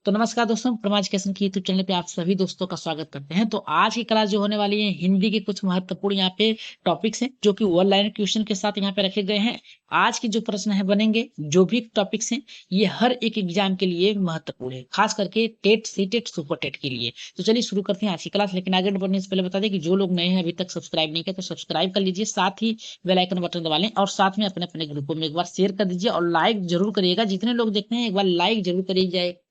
तो नमस्कार दोस्तों, प्रमाण एजुकेशन की यूट्यूब चैनल पे आप सभी दोस्तों का स्वागत करते हैं। तो आज की क्लास जो होने वाली है हिंदी के कुछ महत्वपूर्ण यहाँ पे टॉपिक्स हैं जो कि वन लाइन क्वेश्चन के साथ यहाँ पे रखे गए हैं। आज के जो प्रश्न है बनेंगे, जो भी टॉपिक्स हैं, ये हर एक एग्जाम के लिए महत्वपूर्ण है, खास करके टेट, सीटेट, सुपर टेट के लिए। तो चलिए शुरू करते हैं आज की क्लास। लेकिन आगे बढ़ने से पहले बता दें कि जो लोग नए हैं, अभी तक सब्सक्राइब नहीं किया तो सब्सक्राइब कर लीजिए, साथ ही बेल आइकन बटन दबा लें और साथ में अपने अपने ग्रुपों में एक बार शेयर कर दीजिए और लाइक जरूर करिएगा। जितने लोग देखते हैं एक बार लाइक जरूर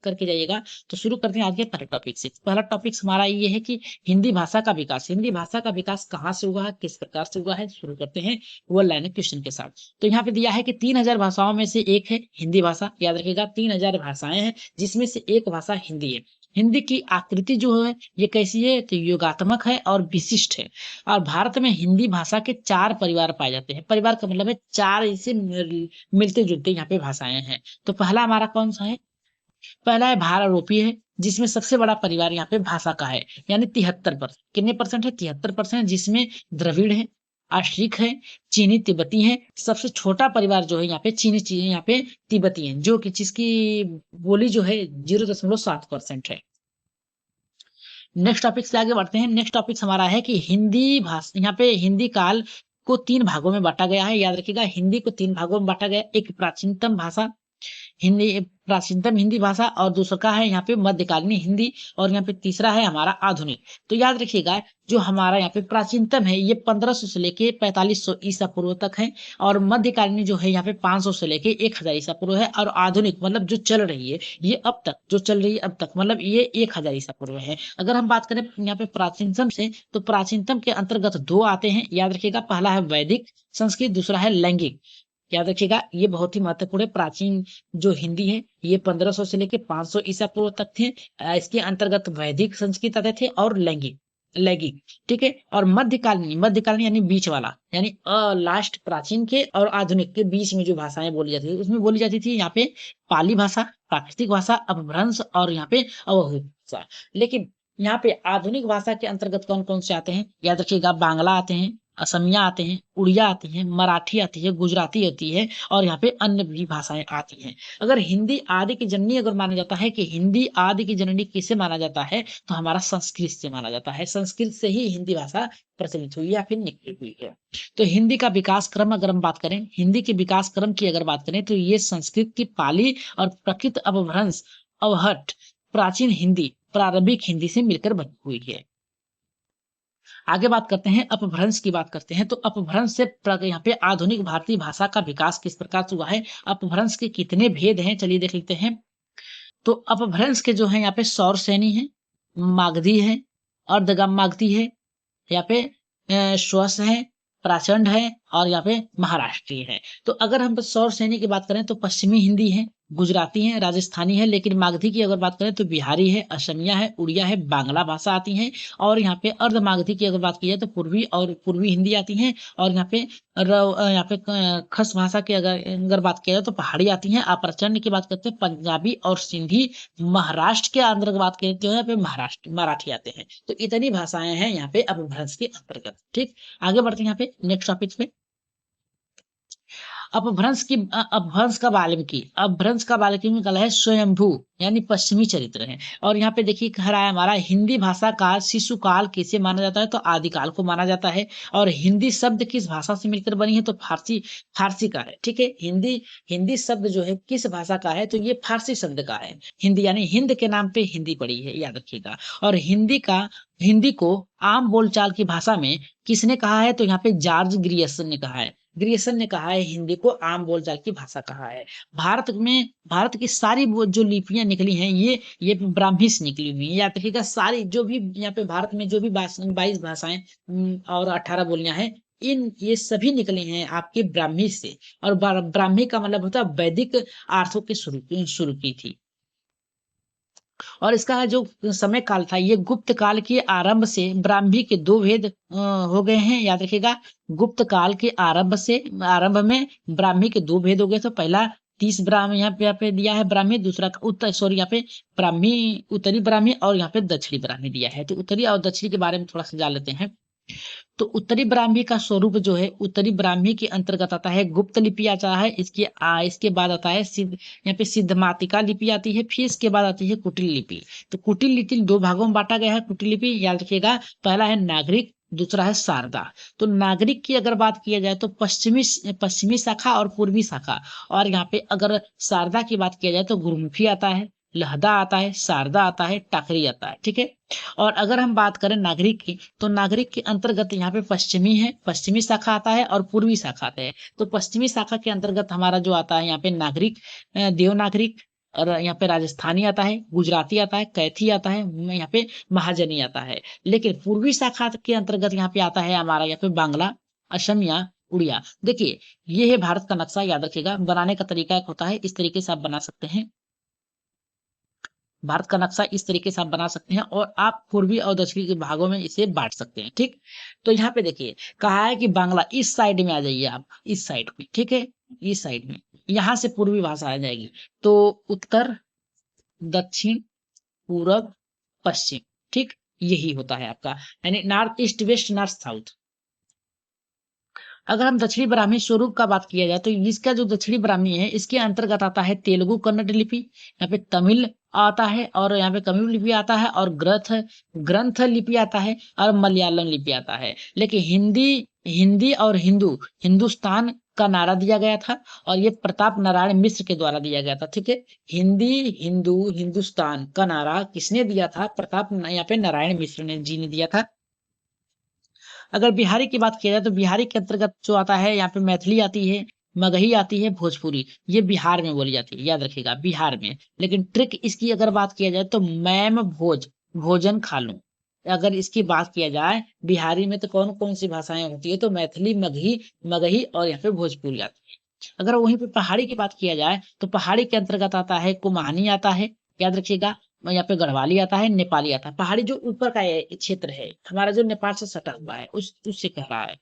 करके जाइएगा। तो शुरू करते हैं आज के पहले टॉपिक से। पहला टॉपिक हमारा ये है कि हिंदी भाषा का विकास। हिंदी भाषा का विकास कहाँ से हुआ है, किस प्रकार से हुआ है, शुरू करते हैं वन लाइन क्वेश्चन के साथ। तो यहाँ पे दिया है कि 3000 भाषाओं में से एक है हिंदी भाषा। याद रखिएगा 3000 भाषाएं हैं जिसमें से एक भाषा हिंदी है। हिंदी की आकृति जो है ये कैसी है, तो योगात्मक है और विशिष्ट है। और भारत में हिंदी भाषा के 4 परिवार पाए जाते हैं। परिवार का मतलब है 4 इसे मिलते जुलते यहाँ पे भाषाएं हैं। तो पहला हमारा कौन सा है? पहला है भार आरोपी है, जिसमें सबसे बड़ा परिवार यहाँ पे भाषा का है, यानी 73%। कितने परसेंट है? 73%, जिसमें द्रविड़ है, आश्रिक है, चीनी तिब्बती है। सबसे छोटा परिवार जो है यहाँ पे चीनी चीनी यहाँ पे तिब्बती है, जो कि जिसकी बोली जो है 0.7% है। नेक्स्ट टॉपिक से आगे बढ़ते हैं। नेक्स्ट टॉपिक हमारा है कि हिंदी भाषा, यहाँ पे हिंदी काल को 3 भागों में बांटा गया है। याद रखिएगा हिंदी को 3 भागों में बांटा गया। एक प्राचीनतम भाषा, हिंदी प्राचीनतम हिंदी भाषा, और दूसरा का है यहाँ पे मध्यकालीन हिंदी, और यहाँ पे तीसरा है हमारा आधुनिक। तो याद रखिएगा जो हमारा यहाँ पे प्राचीनतम है ये 1500 से लेके 4500 ईसा पूर्व तक है, और मध्यकालीन जो है यहाँ पे 500 से लेके 1000 ईसा पूर्व है, और आधुनिक मतलब जो चल रही है ये अब तक जो चल रही है अब तक मतलब ये 1000 ईसा पूर्व है। अगर हम बात करें यहाँ पे प्राचीनतम से, तो प्राचीनतम के अंतर्गत 2 आते हैं। याद रखिएगा पहला है वैदिक संस्कृत, दूसरा है लैंगिक। याद रखिएगा ये बहुत ही महत्वपूर्ण है। प्राचीन जो हिंदी है ये 1500 से लेके 500 ईसा पूर्व तक थे। इसके अंतर्गत वैदिक संस्कृत आते थे और लैंगिक लैंगिक, ठीक है। और मध्यकालीन यानी बीच वाला, यानी लास्ट प्राचीन के और आधुनिक के बीच में जो भाषाएं बोली जाती थी उसमें बोली जाती थी यहाँ पे पाली भाषा, प्राकृतिक भाषा, अपभ्रंश और यहाँ पे अवधूत भाषा। लेकिन यहाँ पे आधुनिक भाषा के अंतर्गत कौन कौन से आते हैं? याद रखिएगा बांग्ला आते हैं, असमिया आते हैं, उड़िया आती है, मराठी आती है, गुजराती आती है, और यहाँ पे अन्य भी भाषाएं आती हैं। अगर हिंदी आदि की जननी अगर माना जाता है कि हिंदी आदि की जननी किसे माना जाता है, तो हमारा संस्कृत से माना जाता है। संस्कृत से ही हिंदी भाषा प्रचलित हुई या फिर निकली हुई है। तो हिंदी का विकास क्रम अगर हम बात करें, हिंदी के विकास क्रम की अगर बात करें, तो ये संस्कृत की पाली और प्रकृत अपभ्रंश अवहट प्राचीन हिंदी प्रारंभिक हिंदी से मिलकर बनी हुई है। आगे बात करते हैं, अपभ्रंश की बात करते हैं। तो अपभ्रंश से यहाँ पे आधुनिक भारतीय भाषा का विकास किस प्रकार से हुआ है, अपभ्रंश के कितने भेद हैं, चलिए देख लेते हैं। तो अपभ्रंश के जो है यहाँ पे सौर सैनी है, मागधी है, अर्धगम मागधी है, यहाँ पे श्वस है, प्रचंड है, और यहाँ पे महाराष्ट्रीय है। तो अगर हम सौर सैनी की बात करें तो पश्चिमी हिंदी है, गुजराती है, राजस्थानी है। लेकिन मागधी की अगर बात करें तो बिहारी है, असमिया है, उड़िया है, बांग्ला भाषा आती है। और यहाँ पे अर्ध मागधी की अगर बात की जाए तो पूर्वी हिंदी आती है। और यहाँ पे यहाँ पे खस भाषा की अगर बात की जाए तो पहाड़ी आती है। प्रचंड की बात करते हैं पंजाबी और सिंधी। महाराष्ट्र के अंदर बात करें तो यहाँ पे महाराष्ट्र मराठी आते हैं। तो इतनी भाषाएं हैं यहाँ पे अपभ्रंश के अंतर्गत। ठीक, आगे बढ़ते हैं यहाँ पे नेक्स्ट टॉपिक पे। अपभ्रंश का वाल्मीकि में कला है स्वयंभू, यानी पश्चिमी चरित्र है। और यहाँ पे देखिए कह रहा है हमारा हिंदी भाषा का शिशु काल किसे माना जाता है, तो आदिकाल को माना जाता है। और हिंदी शब्द किस भाषा से मिलकर बनी है, तो फारसी का है। ठीक है, हिंदी शब्द जो है किस भाषा का है, तो ये फारसी शब्द का है। हिंदी यानी हिंद के नाम पे हिंदी पड़ी है, याद रखिएगा। और हिंदी को आम बोलचाल की भाषा में किसने कहा है, तो यहाँ पे जॉर्ज ग्रियर्सन ने कहा है। ग्रियर्सन ने कहा है हिंदी को आम बोलचाल की भाषा कहा है। भारत की सारी वो जो लिपियां निकली हैं ये ब्राह्मी से निकली हुई हैं। याद रखिएगा सारी जो भी यहाँ पे भारत में जो भी 22 भाषाएं और 18 बोलियां हैं, ये सभी निकले हैं आपके ब्राह्मी से। और ब्राह्मी का मतलब होता है वैदिक अर्थों के शुरू की थी। और इसका जो समय काल था ये गुप्त काल के आरंभ से ब्राह्मी के 2 भेद हो गए हैं। याद रखिएगा गुप्त काल के आरंभ में ब्राह्मी के 2 भेद हो गए। तो पहला 30 ब्राह्मी यहाँ पे दिया है ब्राह्मी, दूसरा यहाँ पे ब्राह्मी, उत्तरी ब्राह्मी और यहाँ पे दक्षिणी ब्राह्मी दिया है। तो उत्तरी और दक्षिणी के बारे में थोड़ा सा जान लेते हैं। तो उत्तरी ब्राह्मी का स्वरूप जो है उत्तरी ब्राह्मी के अंतर्गत आता है गुप्त लिपि आता है, इसके बाद आता है यहाँ पे सिद्धमातिका लिपि आती है, फिर इसके बाद आती है कुटिल लिपि। तो कुटिल लिपि दो भागों में बांटा गया है। कुटिल लिपि याद रखिएगा, पहला है नागरिक, दूसरा है शारदा। तो नागरिक की अगर बात किया जाए तो पश्चिमी शाखा और पूर्वी शाखा, और यहाँ पे अगर शारदा की बात किया जाए तो गुरुमुखी आता है, लहदा आता है, शारदा आता है, टाकरी आता है। ठीक है। और अगर हम बात करें नागरिक की, तो नागरिक के अंतर्गत यहाँ पे पश्चिमी है, पश्चिमी शाखा आता है और पूर्वी शाखा आता है। तो पश्चिमी शाखा के अंतर्गत हमारा जो आता है यहाँ पे नागरिक, देवनागरिक, और यहाँ पे राजस्थानी आता है, गुजराती आता है, कैथी आता है, यहाँ पे महाजनी आता है। लेकिन पूर्वी शाखा के अंतर्गत यहाँ पे आता है हमारा यहाँ पे बांग्ला, असमिया, उड़िया। देखिए ये है भारत का नक्शा, याद रखिएगा। बनाने का तरीका एक होता है, इस तरीके से आप बना सकते हैं। भारत का नक्शा इस तरीके से आप बना सकते हैं और आप पूर्वी और दक्षिणी के भागों में इसे बांट सकते हैं। ठीक। तो यहाँ पे देखिए कहा है कि बांग्ला इस साइड में आ जाइए आप, इस साइड में। ठीक है, इस साइड में, यहाँ से पूर्वी भाषा आ जाएगी। तो उत्तर, दक्षिण, पूरब, पश्चिम। ठीक, यही होता है आपका, यानी north east, west, north, south. अगर हम दक्षिणी ब्राह्मी स्वरूप का बात किया जाए तो इसका जो दक्षिणी ब्राह्मी है इसके अंतर्गत आता है तेलुगु कन्नड़ लिपि, यहाँ पे तमिल आता है, और यहाँ पे तमिल लिपि आता है, और ग्रंथ लिपि आता है, और मलयालम लिपि आता है। लेकिन हिंदी हिंदी और हिंदुस्तान का नारा दिया गया था, और ये प्रताप नारायण मिश्र के द्वारा दिया गया था। ठीक है। हिंदी, हिंदुस्तान का नारा किसने दिया था? प्रताप यहाँ पे नारायण मिश्र ने जी ने दिया था। अगर बिहारी की बात किया जाए तो बिहारी के अंतर्गत जो आता है यहाँ पे मैथिली आती है, मगही आती है, भोजपुरी। ये बिहार में बोली जाती है, याद रखिएगा, बिहार में। लेकिन ट्रिक इसकी अगर बात किया जाए तो मैम भोजन खा लूं। अगर इसकी बात किया जाए बिहारी में तो कौन कौन सी भाषाएं होती है? तो मैथिली, मगही और यहाँ पे भोजपुरी आती है। अगर वहीं पे पहाड़ी की बात किया जाए तो पहाड़ी के अंतर्गत आता है कुमानी आता है, याद रखिएगा। यहाँ पे गढ़वाली आता है, नेपाली आता है। पहाड़ी जो ऊपर का क्षेत्र है हमारा, जो नेपाल से सटा हुआ है, उससे कह रहा है।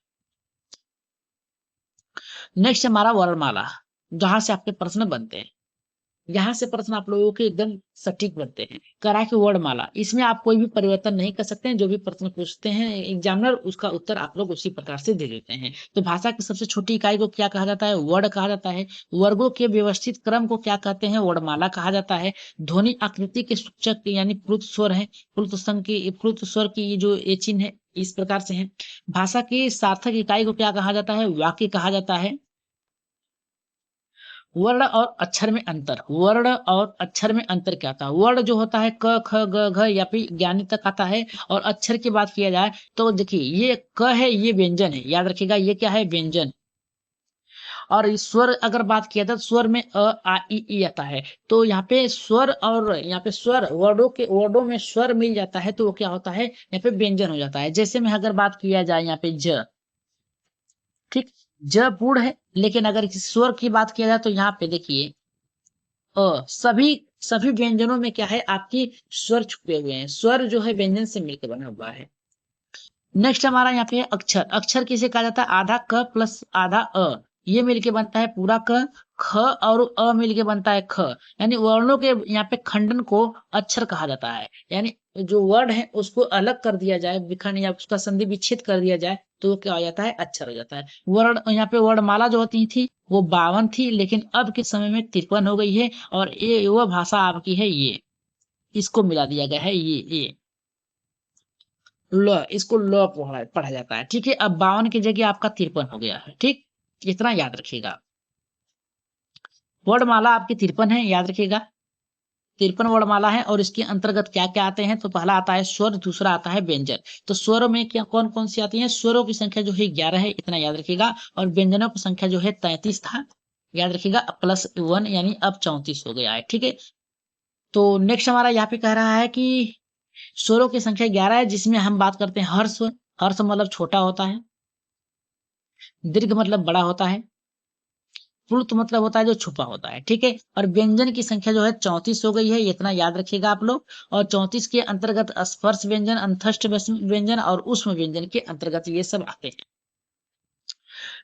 नेक्स्ट हमारा वर्णमाला, जहां से आपके प्रश्न बनते हैं। यहाँ से प्रश्न आप लोगों के एकदम सटीक बनते हैं। करा के वर्णमाला, इसमें आप कोई भी परिवर्तन नहीं कर सकते हैं। जो भी प्रश्न पूछते हैं एग्जामिनर, उसका उत्तर आप लोग उसी प्रकार से दे देते हैं। तो भाषा की सबसे छोटी इकाई को क्या कहा जाता है? वर्ण कहा जाता है। वर्गों के व्यवस्थित क्रम को क्या कहते हैं? वर्णमाला कहा जाता है। ध्वनि आकृति के सूचक यानी प्लुत स्वर है, प्लुत स्वर की जो ये चिन्ह है इस प्रकार से है। भाषा की सार्थक इकाई को क्या कहा जाता है? वाक्य कहा जाता है। वर्ण और अक्षर में अंतर, वर्ण और अक्षर में अंतर क्या था? वर्ण जो होता है क, ख, ग, घ या फिर ज्ञानी तक आता है, और अक्षर की बात किया जाए तो देखिए ये क है, ये व्यंजन है, याद रखिएगा। ये क्या है? व्यंजन। और इस स्वर अगर बात किया जाए तो स्वर में अ, आ, ई आता है। तो यहाँ पे स्वर, और यहाँ पे स्वर, वर्डों में स्वर मिल जाता है तो वो क्या होता है? यहाँ पे व्यंजन हो जाता है। जैसे में अगर बात किया जाए यहाँ पे ज, ठीक, ज पूर्ण है, लेकिन अगर किसी स्वर की बात किया जाए तो यहाँ पे देखिए सभी सभी व्यंजनों में क्या है? आपकी स्वर छुपे हुए हैं। स्वर जो है व्यंजन से मिलकर बना हुआ है। नेक्स्ट हमारा यहाँ पे है अक्षर। अक्षर किसे कहा जाता है? आधा क प्लस आधा अ, ये मिलके बनता है पूरा क। ख और अ मिलके बनता है ख। यानी वर्णों के यहाँ पे खंडन को अक्षर कहा जाता है। यानी जो वर्ड है उसको अलग कर दिया जाए, विखंड या उसका संधि विच्छेद कर दिया जाए तो क्या हो जाता है? अक्षर हो जाता है। वर्ण, यहाँ पे वर्णमाला जो होती थी वो 52 थी, लेकिन अब के समय में 53 हो गई है। और ये वह भाषा आपकी है, ये इसको मिला दिया गया है, ये ल, इसको ल पढ़ा जाता है। ठीक है। अब 52 की जगह आपका 53 हो गया है। ठीक, इतना याद रखिएगा। वर्णमाला आपकी 53 है, याद रखिएगा। 53 वर्णमाला है, और इसके अंतर्गत क्या क्या आते हैं? तो पहला आता है स्वर, दूसरा आता है व्यंजन। तो स्वरों में क्या कौन कौन सी आती है? स्वरों की संख्या जो है 11 है, इतना याद रखिएगा। और व्यंजनों की संख्या जो है 33 था, याद रखिएगा, +1 यानी अब 34 हो गया है। ठीक है। तो नेक्स्ट हमारा यहाँ पे कह रहा है कि स्वरों की संख्या 11 है, जिसमें हम बात करते हैं हर्ष। हर्ष मतलब छोटा होता है, दीर्घ मतलब बड़ा होता है, प्लुत मतलब होता है जो छुपा होता है। ठीक है। और व्यंजन की संख्या जो है 34 हो गई है, इतना याद रखिएगा आप लोग। और 34 के अंतर्गत स्पर्श व्यंजन, अंतस्थ व्यंजन और ऊष्म व्यंजन के अंतर्गत ये सब आते हैं।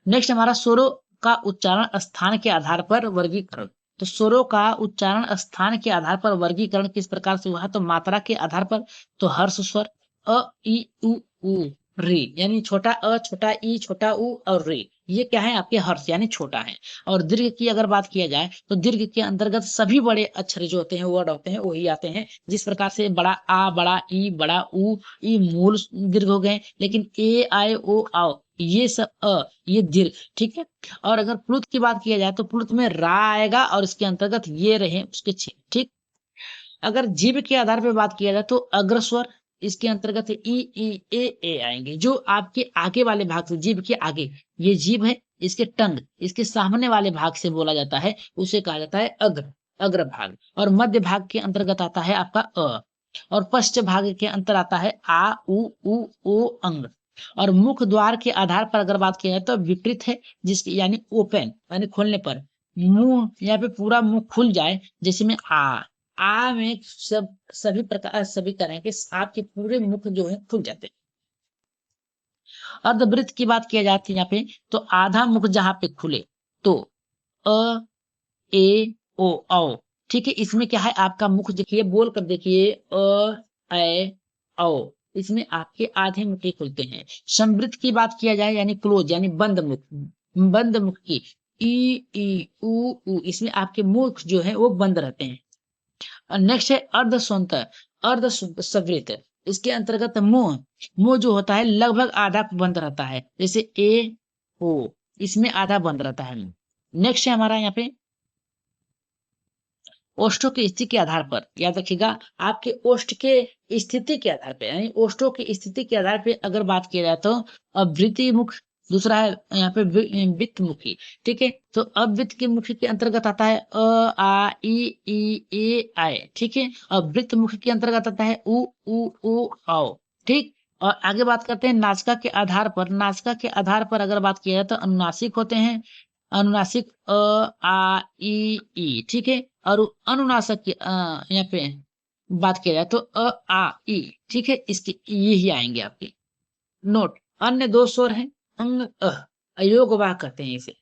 नेक्स्ट हमारा स्वरों का उच्चारण स्थान के आधार पर वर्गीकरण। तो स्वरों का उच्चारण स्थान के आधार पर वर्गीकरण किस प्रकार से हुआ है? तो मात्रा के आधार पर। तो हर्ष स्वर अ, ई, उ, री, यानी छोटा अ, छोटा ई, छोटा उ और री, ये क्या है आपके हर्ष यानी छोटा है। और दीर्घ की अगर बात किया जाए तो दीर्घ के अंतर्गत सभी बड़े अक्षर जो होते हैं, वर्ड होते हैं, वही आते हैं। जिस प्रकार से बड़ा आ, बड़ा ई, बड़ा उ, ई मूल दीर्घ हो गए, लेकिन ए, आए, ओ, आओ ये सब ये दीर्घ, ठीक है। और अगर प्लुत की बात किया जाए तो प्लुत में रा आएगा और इसके अंतर्गत ये रहे उसके छेद, ठीक। अगर जीभ के आधार पे बात किया जाए तो अग्रस्वर, इसके अंतर्गत ई, ए आएंगे, जो आपके आगे वाले भाग से, जीभ के आगे, ये जीभ है, इसके टंग, इसके सामने वाले भाग से बोला जाता है, उसे कहा जाता है अग्र भाग। और मध्य भाग के अंतर्गत आता है आपका अ, और पश्च भाग के अंतर आता है आ, उ, ओ, अंग। और मुख द्वार के आधार पर अगर बात किया जाए तो विपरीत है, जिसकी यानी ओपन, यानी खोलने पर मुंह, यहाँ पे पूरा मुंह खुल जाए, जैसे में आ में सभी प्रकार, सभी तरह के आपके पूरे मुख जो है खुल जाते हैं। अर्धवृत्त की बात किया जाती है यहाँ पे, तो आधा मुख जहां पे खुले तो अ, ए, ओ, औ, ठीक है। इसमें क्या है आपका मुख, देखिए बोल कर देखिए ए, औ, इसमें आपके आधे मुख ही खुलते हैं। समवृत्त की बात किया जाए यानी क्लोज, यानी बंद मुख, बंद मुख की ई, उ, इसमें आपके मुख जो है वो बंद रहते हैं। नेक्स्ट है अर्धस्वंत, अर्धसवृत, इसके अंतर्गत मुंह, मुंह जो होता है लगभग आधा बंद रहता है, जैसे ए, ओ, इसमें आधा बंद रहता है। नेक्स्ट है हमारा यहाँ पे ओष्ठों की स्थिति के आधार पर, याद रखिएगा, आपके ओष्ठ के स्थिति के आधार पे, यानी ओष्ठों की स्थिति के आधार पे अगर बात किया जाए तो अवृति मुख, दूसरा है यहाँ पे वित्त मुखी, ठीक है। तो अवृत्त के मुखी के अंतर्गत आता है आ, ई, ए, आए, ठीक है। और वृत्त मुखी के अंतर्गत आता है उ, आओ, ठीक। और आगे बात करते हैं नासिका के आधार पर। नासिका के आधार पर अगर बात किया जाए तो अनुनासिक होते हैं, अनुनासिक आ, ई, ठीक है। और अनुनासिक की यहाँ पे बात किया जाए तो आ, ई, ठीक है, इसके ये ही आएंगे आपके। नोट, अन्य दो स्वर हैं अंग, अयोग वाह करते हैं इसे,